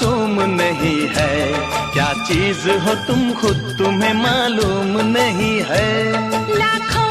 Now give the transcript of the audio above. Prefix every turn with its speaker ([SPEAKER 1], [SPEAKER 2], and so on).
[SPEAKER 1] मासूम नहीं है। क्या चीज हो तुम खुद तुम्हें मालूम नहीं है।
[SPEAKER 2] लाखों